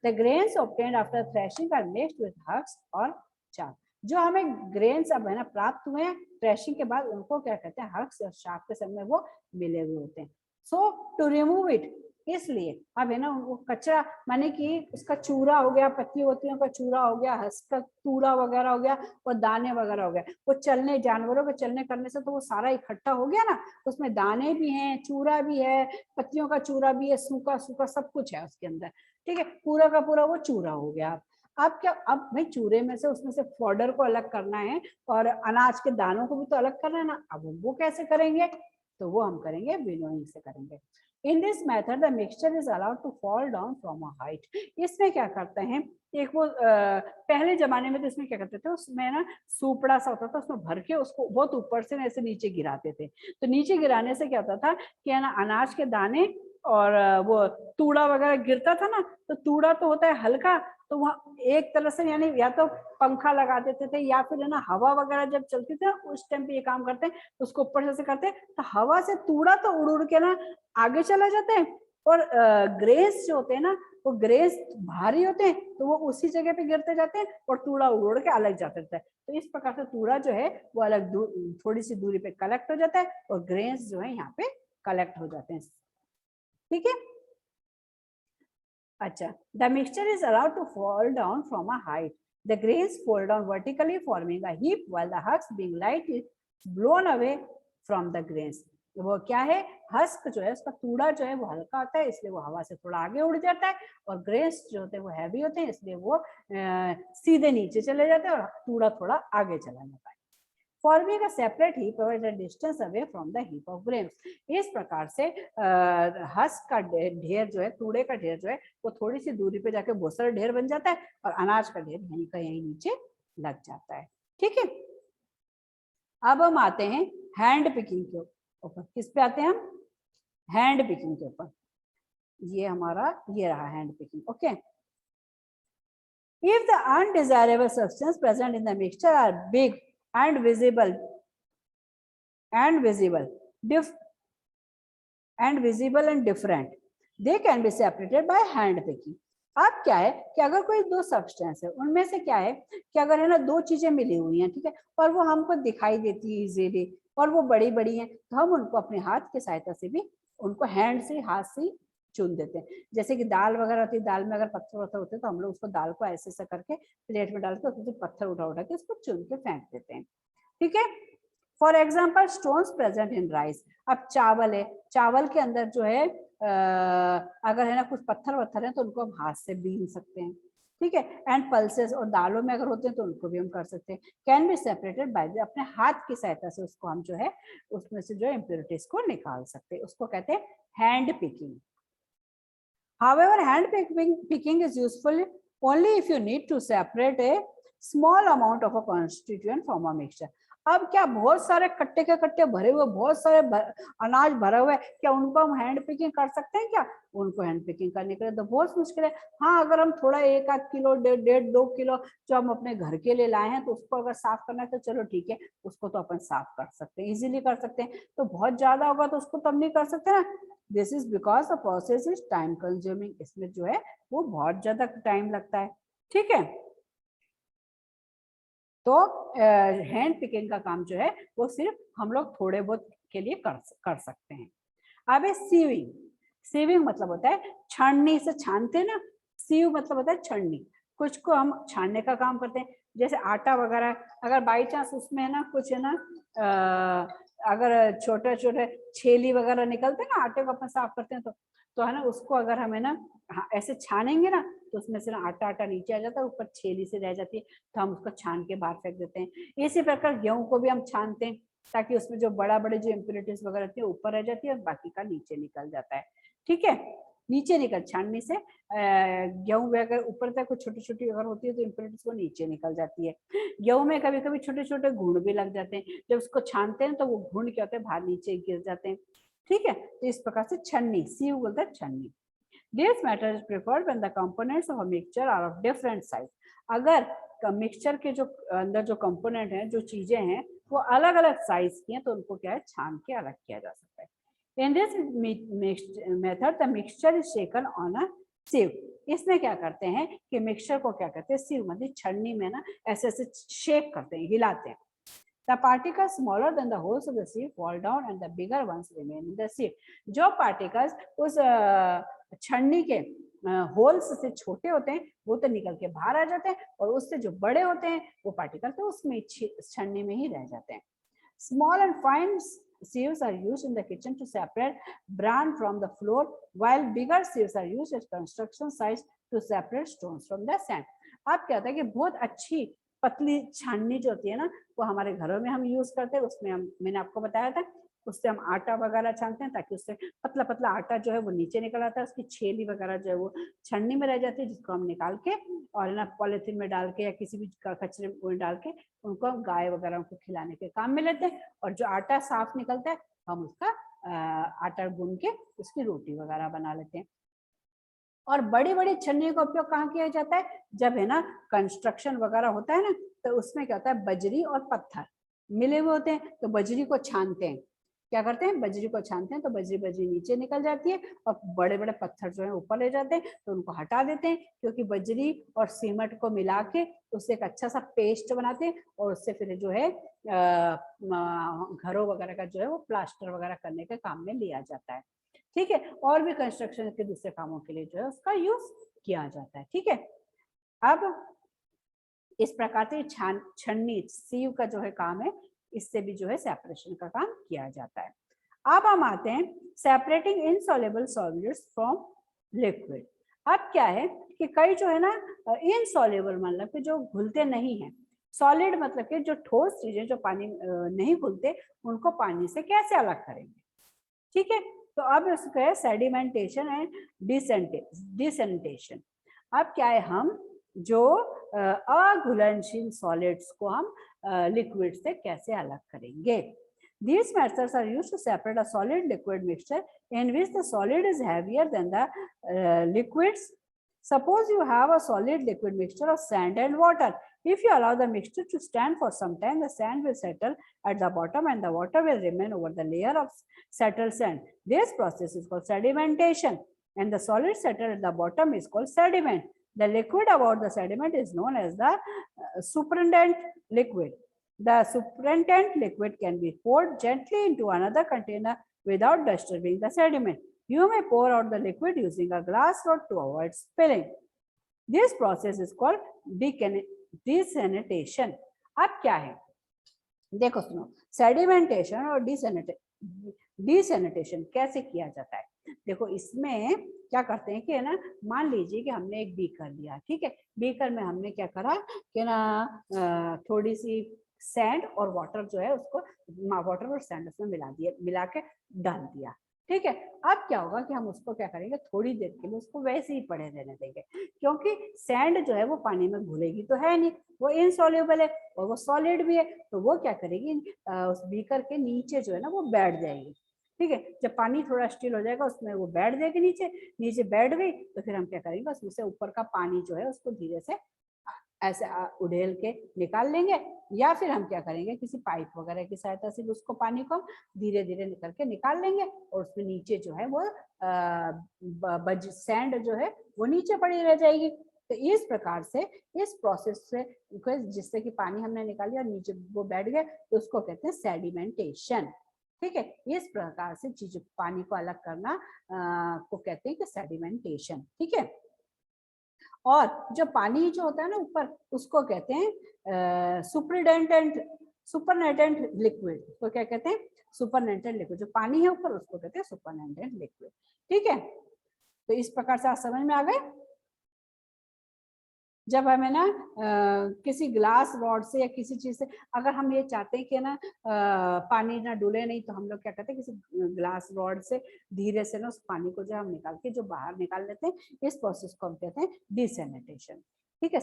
the grains obtained after threshing are mixed with husk और चाफ। जो हमें ग्रेन्स अब है ना प्राप्त हुए हैं थ्रेशिंग के बाद, उनको क्या कहते हैं, हस्क और चाफ के समय वो मिले हुए होते हैं। सो टू रिमूव इट, इसलिए अब है ना वो कचरा माने कि उसका चूरा हो गया, पत्ती वत्तियों का चूरा हो गया, हंस का तूड़ा वगैरह हो गया और दाने वगैरह हो गया, वो चलने जानवरों के चलने करने से तो वो सारा इकट्ठा हो गया ना, उसमें दाने भी हैं, चूरा भी है, पत्तियों का चूरा भी है, सूखा सूखा सब कुछ है उसके अंदर। ठीक है, पूरा का पूरा वो चूरा हो गया। अब क्या, अब भाई चूरे में से उसमें से फॉडर को अलग करना है और अनाज के दानों को भी तो अलग करना है ना, अब वो कैसे करेंगे, तो वो हम करेंगे विनोइंग से करेंगे। In this method, the mixture is allowed to fall down from a height. इसमें क्या करते हैं, एक वो पहले जमाने में तो इसमें क्या करते थे, उसमें ना सुपड़ा सा होता था, उसमें भर के उसको बहुत ऊपर से ऐसे नीचे गिराते थे। तो नीचे गिराने से क्या होता था कि है ना अनाज के दाने और वो तूड़ा वगैरह गिरता था ना, तो तूड़ा तो होता है हल्का, तो वहाँ एक तरह से यानी या तो पंखा लगा देते थे या फिर है ना हवा वगैरह जब चलती थी उस टाइम पे ये काम करते हैं, उसको ऊपर से करते हैं, तो हवा से तूड़ा तो उड़ उड़ के ना आगे चला जाता है और ग्रेस जो होते हैं ना, वो ग्रेस भारी होते हैं तो वो उसी जगह पे गिरते जाते हैं और तूड़ा उड़ के अलग जाता रहता है। तो इस प्रकार से तूड़ा जो है वो अलग थोड़ी सी दूरी पे कलेक्ट हो जाता है और ग्रेन्स जो है यहाँ पे कलेक्ट हो जाते हैं। ठीक है, अच्छा, the mixture is allowed to fall down from a height, the grains fall down vertically forming a heap while the husk being light is blown away from the grains. वो क्या है, हस्क जो है उसका तूड़ा जो है वो हल्का होता है इसलिए वो हवा से थोड़ा आगे उड़ जाता है, और ग्रेन्स जो होते हैं वो हैवी होते हैं इसलिए वो सीधे नीचे चले जाते हैं और तूड़ा थोड़ा आगे चला जाता है। Forming a separate heap over the distance away from the heap of grains. इस प्रकार से हस्क का ढेर जो है, तूड़े का ढेर जो है वो थोड़ी सी दूरी पे जाके बहुत सारा ढेर बन जाता है और अनाज का ढेर यहीं का यहीं नीचे लग जाता है। ठीक है, अब हम आते हैं हैंड पिकिंग के ऊपर। किस पे आते हैं हम, हैंड पिकिंग के ऊपर। ये हमारा ये रहा hand picking. Okay, if the undesirable substance present in the mixture are big and visible and different, they can be separated by hand picking. अब क्या है कि अगर कोई दो सब्सटेंस है, उनमें से क्या है कि अगर है ना दो चीजें मिली हुई हैं, ठीक है, और वो हमको दिखाई देती है इजीली और वो बड़ी बड़ी हैं, तो हम उनको अपने हाथ की सहायता से भी उनको हैंड से, हाथ से चुन देते हैं। जैसे कि दाल वगैरह होती है, दाल में अगर पत्थर वत्थर होते हैं तो हम लोग उसको दाल को ऐसे ऐसे करके प्लेट में डाल के उसमें पत्थर उठा उठा के उसको चुन के फेंक देते हैं। ठीक है, for example stones present in rice. अब चावल है, चावल के अंदर जो है अगर है ना कुछ पत्थर वत्थर है तो उनको हम हाथ से बीन सकते हैं। ठीक है, एंड पल्सेस, और दालों में अगर होते हैं तो उनको भी हम कर सकते हैं। कैन बी सेपरेटेड बाय अपने हाथ की सहायता से उसको हम जो है उसमें से जो इम्प्योरिटीज को निकाल सकते हैं, उसको कहते हैं hand picking. However, hand picking is useful only if you need to separate a small amount of a constituent from a mixture. अब क्या बहुत सारे कट्टे के कट्टे भरे हुए, बहुत सारे अनाज भरा हुआ है, क्या उनको हम हैंड पिकिंग कर सकते हैं क्या? उनको हैंड पिकिंग करने के लिए तो बहुत मुश्किल है। हाँ, अगर हम थोड़ा 1-8 किलो, 1.5-2 किलो जो हम अपने घर के लिए लाए हैं तो उसको अगर साफ करना है तो चलो ठीक है, उसको तो अपन साफ कर सकते हैं, इजीली कर सकते हैं। तो बहुत ज्यादा होगा तो उसको तो हम नहीं कर सकते ना। This is because the process is time consuming, इसमें जो है वो बहुत ज्यादा टाइम लगता है। ठीक है, तो हैंड पिकिंग का काम जो है वो सिर्फ हम लोग थोड़े बहुत के लिए कर सकते हैं। अब है सीविंग। सीविंग मतलब होता है छाननी से छानते हैं ना, सीव मतलब होता है छाननी। कुछ को हम छानने का काम करते हैं, जैसे आटा वगैरह, अगर बाई चांस उसमें है ना कुछ है ना अगर छोटे छोटे छेली वगैरह निकलते हैं ना, आटे को अपन साफ करते हैं तो है ना उसको अगर हम है ना ऐसे छानेंगे ना तो उसमें से ना आटा आटा नीचे आ जाता है, ऊपर छेली से रह जाती है, तो हम उसको छान के बाहर फेंक देते हैं। इसी प्रकार गेहूं को भी हम छानते हैं ताकि उसमें जो बड़ा बड़े जो इम्प्योरिटीज वगैरह रहती है ऊपर रह जाती है और बाकी का नीचे निकल जाता है। ठीक है, नीचे निकल छानने से गेहूं में अगर ऊपर तक कुछ छोटी छोटी अगर होती है तो इम्प्योरिटीज वो नीचे निकल जाती है। गेहूं में कभी कभी छोटे छोटे घुण भी लग जाते हैं, जब उसको छानते हैं तो वो घुण क्या होते हैं बाहर नीचे गिर जाते हैं। ठीक है, तो इस प्रकार से छन्नी, सीव बोलते हैं छन्नी। This method is preferred when the components of a mixture are of different size. अगर मिक्सचर के जो अंदर जो कंपोनेंट हैं, जो चीजें हैं वो अलग अलग साइज की हैं तो उनको क्या है छान के अलग किया जा सकता है। In this method, the mixture is shaken on a sieve. इसमें क्या करते हैं कि मिक्सचर को क्या करते हैं, सिव मतलब छन्नी में ना ऐसे ऐसे शेक करते हैं, हिलाते हैं। The particles smaller than the holes of the sieve fall down and the bigger ones remain in the sieve. जो particles उस छन्नी के होल्स से छोटे होते हैं वो तो निकल के बाहर आ जाते हैं, और उससे जो बड़े होते हैं वो पार्टिकल तो उसमें छन्नी में ही रह जाते हैं। Small and fine sieves are used in the kitchen to separate bran from the floor, while bigger sieves are used as construction sites to separate stones from the sand. अब क्या होता है कि बहुत अच्छी पतली छाननी जो होती है ना वो हमारे घरों में हम यूज करते हैं, उसमें हम मैंने आपको बताया था उससे हम आटा वगैरह छानते हैं ताकि उससे पतला पतला आटा जो है वो नीचे निकल आता है, उसकी छेली वगैरह जो है वो छन्नी में रह जाती है, जिसको हम निकाल के और ना पॉलिथीन में डाल के या किसी भी कचरे में डाल के उनको गाय वगैरह को खिलाने के काम में लेते हैं। और जो आटा साफ निकलता है हम उसका आटा गूंद के उसकी रोटी वगैरह बना लेते हैं। और बड़ी बड़ी छन्नी का उपयोग कहाँ किया जाता है, जब है ना कंस्ट्रक्शन वगैरह होता है ना तो उसमें क्या होता है बजरी और पत्थर मिले हुए होते हैं तो बजरी को छानते हैं, क्या करते हैं, बजरी को छानते हैं तो बजरी नीचे निकल जाती है और बड़े बड़े पत्थर जो है ऊपर ले जाते हैं, तो उनको हटा देते हैं, क्योंकि बजरी और सीमेंट को मिला के उससे एक अच्छा सा पेस्ट बनाते हैं और उससे फिर जो है घरों वगैरह का जो है वो प्लास्टर वगैरह करने के काम में लिया जाता है। ठीक है, और भी कंस्ट्रक्शन के दूसरे कामों के लिए जो है उसका यूज किया जाता है। ठीक है, अब इस प्रकार से छन्नी सीव का जो है काम है, इससे भी जो है सेपरेशन का काम किया जाता है। अब हम आते हैं separating insoluble solutes from liquid. अब क्या है कि कई जो है ना इनसॉल्युबल मतलब कि जो घुलते नहीं है, सॉलिड मतलब कि जो ठोस चीजें जो पानी नहीं घुलते, उनको पानी से कैसे अलग करेंगे। ठीक है, तो अब इसका है सेडिमेंटेशन एंड डिसेंटेशन। अब क्या है, हम जो अघुलनशील सॉलिड्स को हम लिक्विड से कैसे अलग करेंगे। These methods are used to separate a solid liquid mixture in which the solid is heavier than the liquids. Suppose you have a solid liquid mixture of sand and water. If you allow the mixture to stand for some time, the sand will settle at the bottom and the water will remain over the layer of settled sand. This process is called sedimentation, and the solid settled at the bottom is called sediment. The liquid about the sediment is known as the supernatant liquid. The supernatant liquid can be poured gently into another container without disturbing the sediment. You may pour out the liquid using a glass rod to avoid spilling. This process is called desanitation. अब क्या है, देखो सुनो, sedimentation और डिसैनिटेशन कैसे किया जाता है। देखो इसमें क्या करते हैं कि है ना, मान लीजिए कि हमने एक बीकर लिया, ठीक है, बीकर में हमने क्या करा कि ना थोड़ी सी सैंड और वाटर जो है उसको, वाटर और सैंड उसमें मिला दिया, मिला के डाल दिया। ठीक है, अब क्या होगा कि हम उसको क्या करेंगे, थोड़ी देर के लिए उसको वैसे ही पड़े रहने देंगे, क्योंकि सैंड जो है वो पानी में घुलेगी तो है नहीं, वो इनसॉल्युबल है और वो सॉलिड भी है, तो वो क्या करेगी, उस बीकर के नीचे जो है ना वो बैठ जाएगी। ठीक है, जब पानी थोड़ा स्टिल हो जाएगा उसमें वो बैठ जाएगी नीचे, नीचे बैठ गई तो फिर हम क्या करेंगे, उसमें से ऊपर का पानी जो है उसको धीरे से ऐसे उड़ेल के निकाल लेंगे, या फिर हम क्या करेंगे, किसी पाइप वगैरह की सहायता से उसको पानी को धीरे धीरे निकल के निकाल लेंगे और उसमें नीचे जो है वो सैंड जो है वो नीचे पड़ी रह जाएगी। तो इस प्रकार से, इस प्रोसेस से, जिससे कि पानी हमने निकाल लिया और नीचे वो बैठ गया, तो उसको कहते हैं सेडिमेंटेशन। ठीक है, इस प्रकार से चीजों पानी को अलग करना को कहते हैं कि सेडिमेंटेशन। ठीक है, और जो पानी जो होता है ना ऊपर, उसको कहते हैं सुपरनेटेंट लिक्विड। तो क्या कहते हैं, सुपरनेटेंट लिक्विड, जो पानी है ऊपर उसको कहते हैं सुपरनेटेंट लिक्विड। ठीक है, तो इस प्रकार से आप समझ में आ गए। जब हमें ना किसी ग्लास रॉड से या किसी चीज से, अगर हम ये चाहते हैं कि ना पानी ना डुले नहीं, तो हम लोग क्या करते हैं, किसी ग्लास रॉड से धीरे से ना उस पानी को जो हम निकाल के जो बाहर निकाल लेते हैं, इस प्रोसेस को हम कहते हैं डिसैनिटेशन। ठीक है,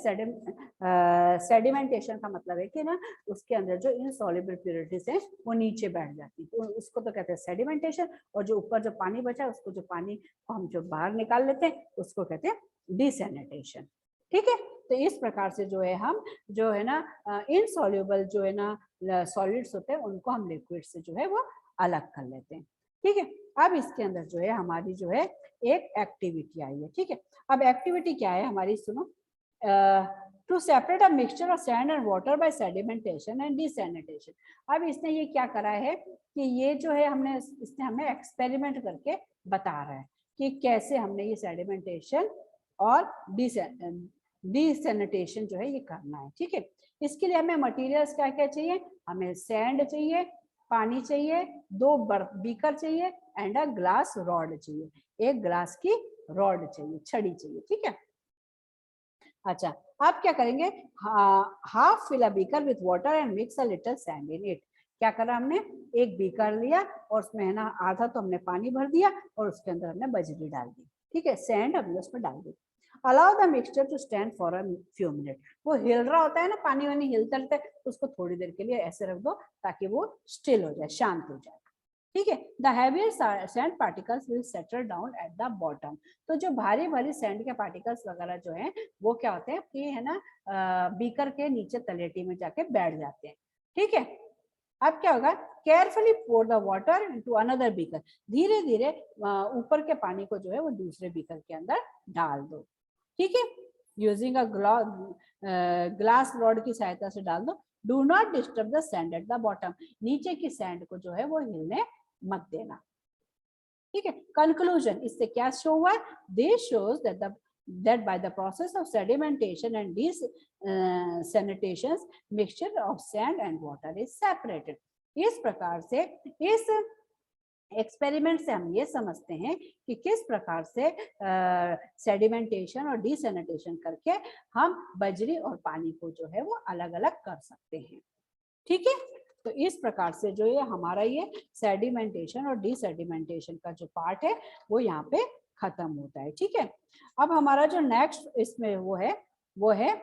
सेडिमेंटेशन का मतलब है कि ना उसके अंदर जो इनसॉल्युबल प्यूरिटीज है वो नीचे बैठ जाती है, तो उसको तो कहते हैं सेडिमेंटेशन, और जो ऊपर जो पानी बचा उसको, जो पानी को हम जो बाहर निकाल लेते हैं उसको कहते हैं डिसैनिटेशन। ठीक है, तो इस प्रकार से जो है हम जो है ना इनसॉल्युबल जो है ना सॉलिड्स होते हैं उनको हम लिक्विड से जो है वो अलग कर लेते हैं। ठीक है, अब इसके अंदर जो है हमारी जो है एक एक्टिविटी आई है। ठीक है, अब एक्टिविटी क्या है हमारी, सुनो, to separate a mixture of sand and water by sedimentation and decantation. अब इसने ये क्या करा है कि ये जो है हमने, इसने हमें एक्सपेरिमेंट करके बता रहा है कि कैसे हमने ये सेडिमेंटेशन और डिसैनिटेशन जो है ये करना है। ठीक है, इसके लिए हमें मटेरियल्स क्या क्या चाहिए, हमें सैंड चाहिए, पानी चाहिए, 2 बीकर चाहिए एंड अ ग्लास रॉड चाहिए, एक ग्लास की रॉड चाहिए, छड़ी चाहिए। ठीक है, अच्छा, आप क्या करेंगे, half fill a beaker with water and mix a little sand in it. क्या करा हमने, एक बीकर लिया और उसमें है ना आधा तो हमने पानी भर दिया और उसके अंदर हमने बजरी डाल दी। ठीक है, सैंड हमने उसमें डाल दी। Allow the mixture to stand for a few minute. वो हिल रहा होता है ना, पानी वानी हिलता रहता है, उसको थोड़ी देर के लिए ऐसे रख दो ताकि वो स्टिल हो जाए, शांत हो जाए। ठीक है, the heavier sand particles will settle down at the bottom. तो जो भारी भारी सैंड के पार्टिकल्स वगैरह जो हैं वो क्या होते हैं कि है ना बीकर के नीचे तलेटी में जाके बैठ जाते हैं। ठीक है, अब क्या होगा carefully pour the water into another beaker, धीरे धीरे ऊपर के पानी को जो है वो दूसरे बीकर के अंदर डाल दो, ठीक है। यूजिंग अ ग्लास रॉड की सहायता से डाल दो। Do not disturb the sand at the bottom, नीचे की सैंड को जो है वो हिलने मत देना, ठीक है। कंक्लूजन, इससे क्या शो हुआ? This shows that by the process of sedimentation and desanitations, mixture of sand and water is separated। इस प्रकार से इस एक्सपेरिमेंट से हम ये समझते हैं कि किस प्रकार से सेडिमेंटेशन और डिसैनिटेशन करके हम बजरी और पानी को जो है वो अलग अलग कर सकते हैं, ठीक है। तो इस प्रकार से जो ये हमारा ये सेडिमेंटेशन और डिसेडिमेंटेशन का जो पार्ट है वो यहाँ पे खत्म होता है, ठीक है। अब हमारा जो नेक्स्ट इसमें वो है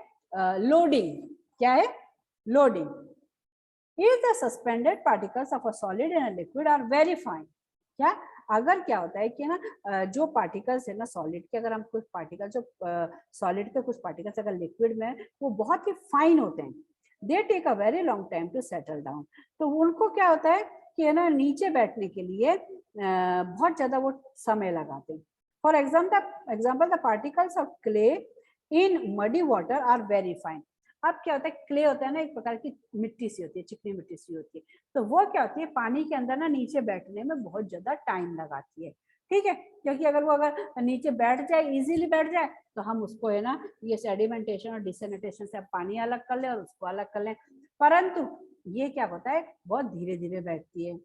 लोडिंग। क्या है? Loading. If the suspended particles of a solid and a liquid are very fine, क्या अगर क्या होता है कि ना जो पार्टिकल्स है ना सॉलिड के, अगर हम कुछ पार्टिकल जो सॉलिड के कुछ पार्टिकल्स अगर लिक्विड में वो बहुत ही फाइन होते हैं, they take a very long time to settle down, तो उनको क्या होता है कि है ना नीचे बैठने के लिए बहुत ज्यादा वो समय लगाते हैं। For example the particles of clay in muddy water are very fine. अब क्या होता है, क्ले होता है ना एक प्रकार की मिट्टी सी होती है, चिकनी मिट्टी सी होती है, तो वो क्या होती है पानी के अंदर ना नीचे बैठने में बहुत ज्यादा टाइम लगाती है, ठीक है। क्योंकि अगर वो अगर नीचे बैठ जाए, इजीली बैठ जाए, तो हम उसको है ना ये सेडिमेंटेशन और डिसैनिटेशन से पानी अलग कर ले और उसको अलग कर लें, परंतु ये क्या होता है बहुत धीरे धीरे बैठती है।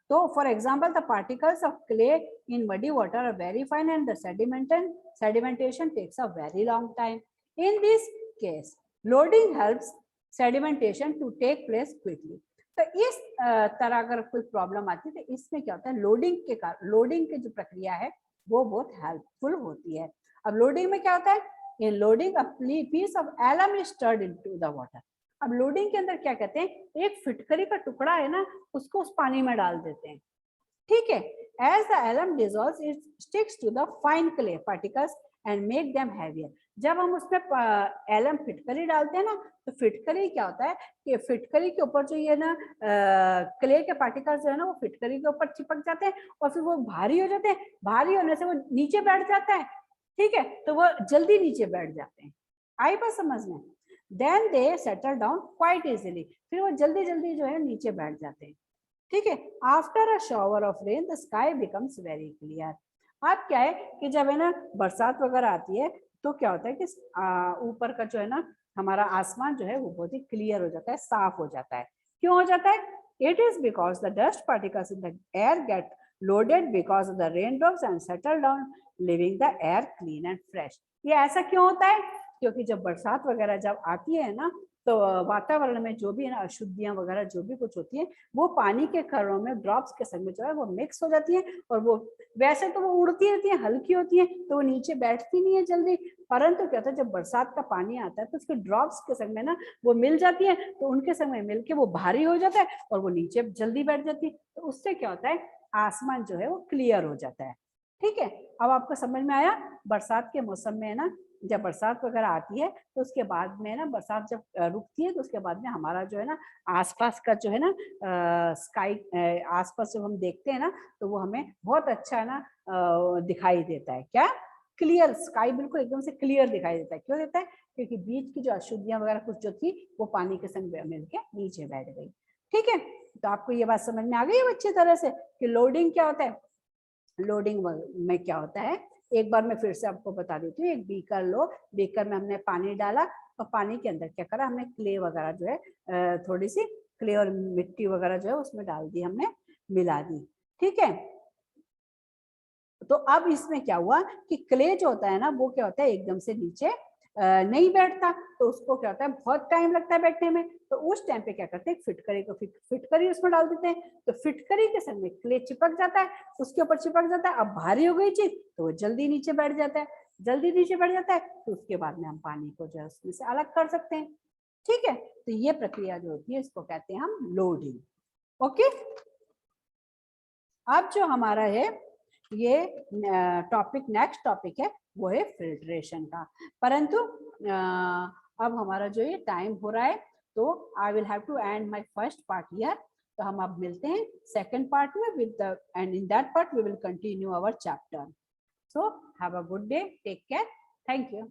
तो for example the particles of clay in muddy water are very fine and the sedimentation takes a very long time. In this case, loading helps sedimentation to take place quickly। तो इस तरह अगर कोई प्रॉब्लम आती है तो इसमें क्या होता है, लोडिंग की जो प्रक्रिया है वो बहुत हेल्पफुल होती है। अब लोडिंग में क्या होता है, in loading a piece of alum is stirred into the water. अब लोडिंग के अंदर क्या कहते हैं, एक फिटकरी का टुकड़ा है ना उसको उस पानी में डाल देते हैं, ठीक है। As the alum dissolves, it sticks to the fine clay particles and make them heavier। जब हम उसमें एलम फिटकरी डालते हैं ना तो फिटकरी क्या होता है कि फिटकरी के ऊपर जो ये ना क्ले के पार्टिकल्स जो है ना वो फिटकरी के ऊपर चिपक जाते हैं और फिर वो भारी हो जाते हैं, भारी होने से वो नीचे बैठ जाता है, ठीक है, तो वो जल्दी नीचे बैठ जाते हैं। आई बात समझ में? Then they settle down quite easily, फिर वो जल्दी जल्दी जो है नीचे बैठ जाते हैं, ठीक है। After a shower of rain the sky becomes very clear. अब क्या है कि जब है ना बरसात वगैरह आती है तो क्या होता है कि ऊपर का जो है ना हमारा आसमान जो है वो बहुत ही क्लियर हो जाता है, साफ हो जाता है। क्यों हो जाता है? It is because the dust particles in the air get loaded because of the rain drops and settle down leaving the air clean and fresh. ये ऐसा क्यों होता है? क्योंकि जब बरसात वगैरह जब आती है ना तो वातावरण में जो भी है ना अशुद्धियां वगैरह जो भी कुछ होती है वो पानी के कणों में ड्रॉप्स के संग में जो है वो मिक्स हो जाती है और वो वैसे तो वो उड़ती रहती है, हल्की होती है, तो वो नीचे बैठती नहीं है जल्दी, परंतु क्या होता है जब बरसात का पानी आता है तो उसके ड्रॉप्स के संग में ना वो मिल जाती है, तो उनके संग में मिलके वो भारी हो जाता है और वो नीचे जल्दी बैठ जाती है, तो उससे क्या होता है आसमान जो है वो क्लियर हो जाता है, ठीक है। अब आपको समझ में आया? बरसात के मौसम में है ना जब बरसात वगैरह आती है तो उसके बाद में ना बरसात जब रुकती है तो उसके बाद में हमारा जो है ना आसपास का जो है ना स्काई आसपास जब हम देखते हैं ना तो वो हमें बहुत अच्छा है ना दिखाई देता है। क्या? क्लियर स्काई, बिल्कुल एकदम से क्लियर दिखाई देता है। क्यों देता है? क्योंकि बीच की जो अशुद्धियां वगैरह कुछ जो थी वो पानी के संग मिलकर नीचे बैठ गई, ठीक है। तो आपको ये बात समझ में आ गई है अच्छी तरह से कि लोडिंग क्या होता है। लोडिंग में क्या होता है एक बार मैं फिर से आपको बता देती हूँ। एक बीकर लो, बीकर में हमने पानी डाला और पानी के अंदर क्या करा हमने क्ले वगैरह जो है थोड़ी सी क्ले और मिट्टी वगैरह जो है उसमें डाल दी, हमने मिला दी, ठीक है। तो अब इसमें क्या हुआ कि क्ले जो होता है ना वो क्या होता है एकदम से नीचे नहीं बैठता, तो उसको क्या होता है बहुत टाइम लगता है बैठने में, तो उस टाइम पे क्या करते हैं फिटकरी को फिटकरी उसमें डाल देते हैं, तो फिटकरी के संग में क्ले चिपक जाता है, उसके ऊपर चिपक जाता है। अब भारी हो गई चीज तो वो जल्दी नीचे बैठ जाता है, जल्दी नीचे बैठ जाता है तो उसके बाद में हम पानी को जो है उसमें से अलग कर सकते हैं, ठीक है। तो ये प्रक्रिया जो होती है इसको कहते हैं हम लोडिंग। ओके, अब जो हमारा है ये टॉपिक नेक्स्ट टॉपिक है वो है फिल्ट्रेशन का, परंतु अब हमारा जो ये टाइम हो रहा है तो I will have to end my first part here. तो हम अब मिलते हैं सेकंड पार्ट में with the end in that part we will continue our chapter. So have a good day, take care, thank you.